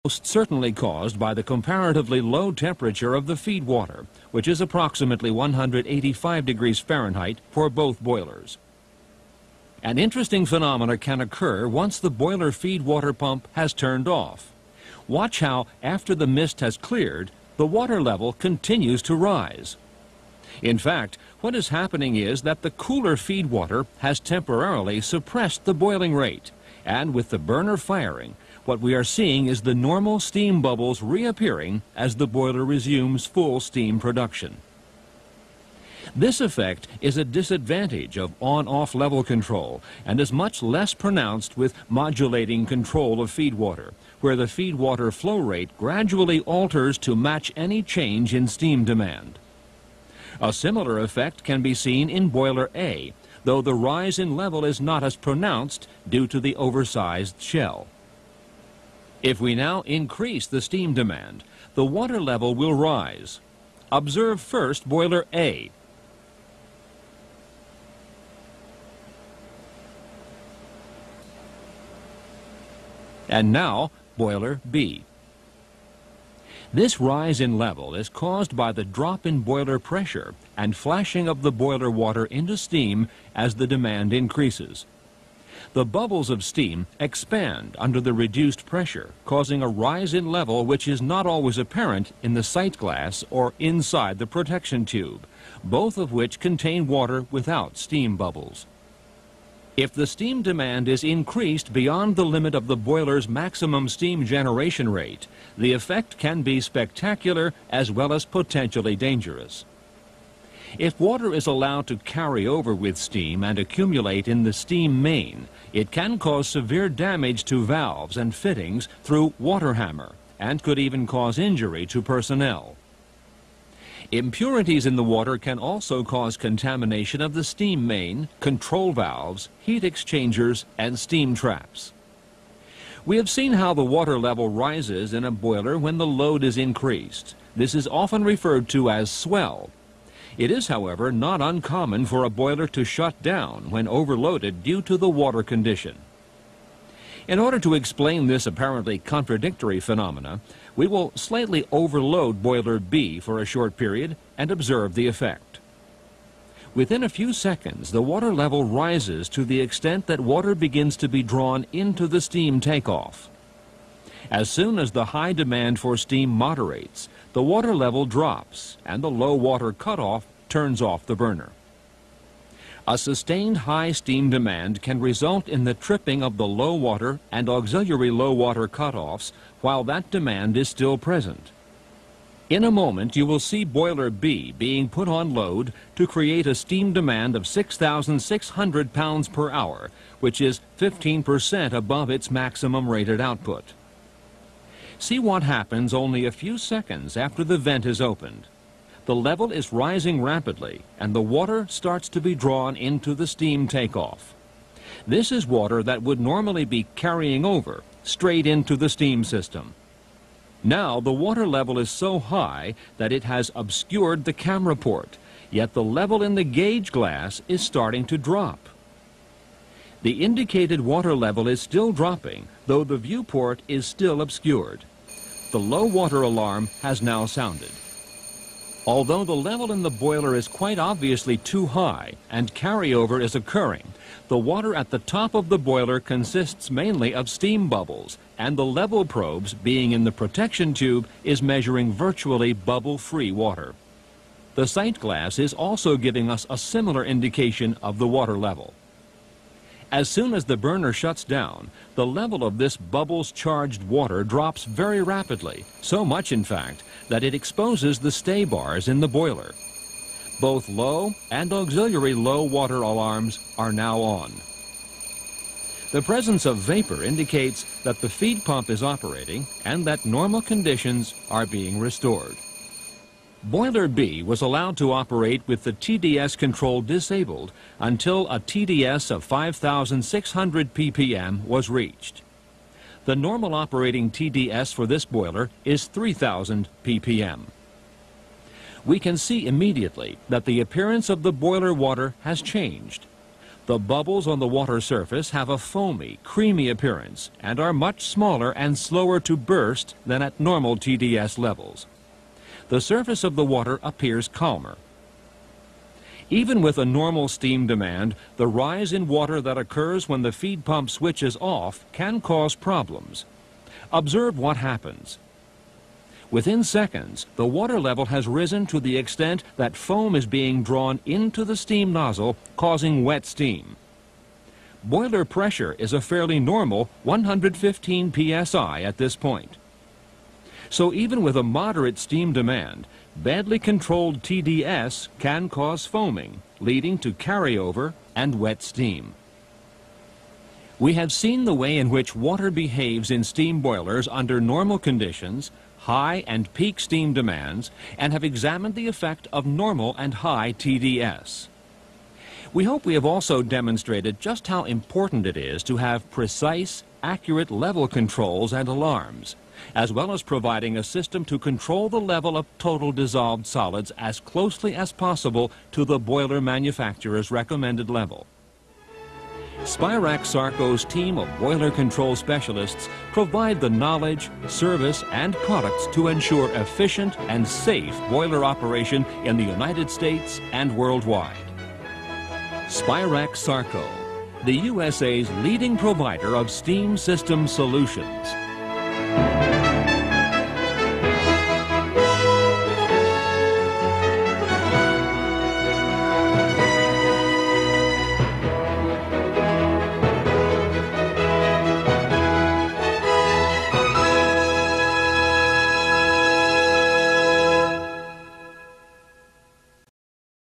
Most certainly caused by the comparatively low temperature of the feed water, which is approximately 185 degrees Fahrenheit for both boilers. An interesting phenomena can occur once the boiler feed water pump has turned off. Watch how, after the mist has cleared, the water level continues to rise. In fact, what is happening is that the cooler feed water has temporarily suppressed the boiling rate, and with the burner firing, what we are seeing is the normal steam bubbles reappearing as the boiler resumes full steam production. This effect is a disadvantage of on-off level control and is much less pronounced with modulating control of feed water, where the feed water flow rate gradually alters to match any change in steam demand. A similar effect can be seen in boiler A, though the rise in level is not as pronounced due to the oversized shell. If we now increase the steam demand, the water level will rise. Observe first boiler A. And now boiler B. This rise in level is caused by the drop in boiler pressure and flashing of the boiler water into steam as the demand increases. The bubbles of steam expand under the reduced pressure, causing a rise in level which is not always apparent in the sight glass or inside the protection tube, both of which contain water without steam bubbles. If the steam demand is increased beyond the limit of the boiler's maximum steam generation rate, the effect can be spectacular as well as potentially dangerous. If water is allowed to carry over with steam and accumulate in the steam main, it can cause severe damage to valves and fittings through water hammer and could even cause injury to personnel. Impurities in the water can also cause contamination of the steam main, control valves, heat exchangers, and steam traps. We have seen how the water level rises in a boiler when the load is increased. This is often referred to as swell. It is, however, not uncommon for a boiler to shut down when overloaded due to the water condition. In order to explain this apparently contradictory phenomena, we will slightly overload boiler B for a short period and observe the effect. Within a few seconds, the water level rises to the extent that water begins to be drawn into the steam takeoff. As soon as the high demand for steam moderates, the water level drops and the low water cutoff turns off the burner. A sustained high steam demand can result in the tripping of the low water and auxiliary low water cutoffs while that demand is still present. In a moment, you will see boiler B being put on load to create a steam demand of 6,600 pounds per hour, which is 15% above its maximum rated output. See what happens only a few seconds after the vent is opened. The level is rising rapidly and the water starts to be drawn into the steam takeoff. This is water that would normally be carrying over straight into the steam system. Now the water level is so high that it has obscured the camera port, yet the level in the gauge glass is starting to drop. The indicated water level is still dropping, though the viewport is still obscured. The low water alarm has now sounded. Although the level in the boiler is quite obviously too high and carryover is occurring, the water at the top of the boiler consists mainly of steam bubbles, and the level probes, being in the protection tube, is measuring virtually bubble-free water. The sight glass is also giving us a similar indication of the water level. As soon as the burner shuts down, the level of this bubbles-charged water drops very rapidly, so much in fact that it exposes the stay bars in the boiler. Both low and auxiliary low water alarms are now on. The presence of vapor indicates that the feed pump is operating and that normal conditions are being restored. Boiler B was allowed to operate with the TDS control disabled until a TDS of 5,600 ppm was reached. The normal operating TDS for this boiler is 3,000 ppm. We can see immediately that the appearance of the boiler water has changed. The bubbles on the water surface have a foamy, creamy appearance and are much smaller and slower to burst than at normal TDS levels. The surface of the water appears calmer. Even with a normal steam demand, the rise in water that occurs when the feed pump switches off can cause problems. Observe what happens. Within seconds, the water level has risen to the extent that foam is being drawn into the steam nozzle, causing wet steam. Boiler pressure is a fairly normal 115 psi at this point. So even with a moderate steam demand, badly controlled TDS can cause foaming, leading to carryover and wet steam. We have seen the way in which water behaves in steam boilers under normal conditions, high and peak steam demands, and have examined the effect of normal and high TDS. We hope we have also demonstrated just how important it is to have precise, accurate level controls and alarms, as well as providing a system to control the level of total dissolved solids as closely as possible to the boiler manufacturer's recommended level. Spirax-Sarco's team of boiler control specialists provide the knowledge, service, and products to ensure efficient and safe boiler operation in the United States and worldwide. Spirax-Sarco, the USA's leading provider of steam system solutions.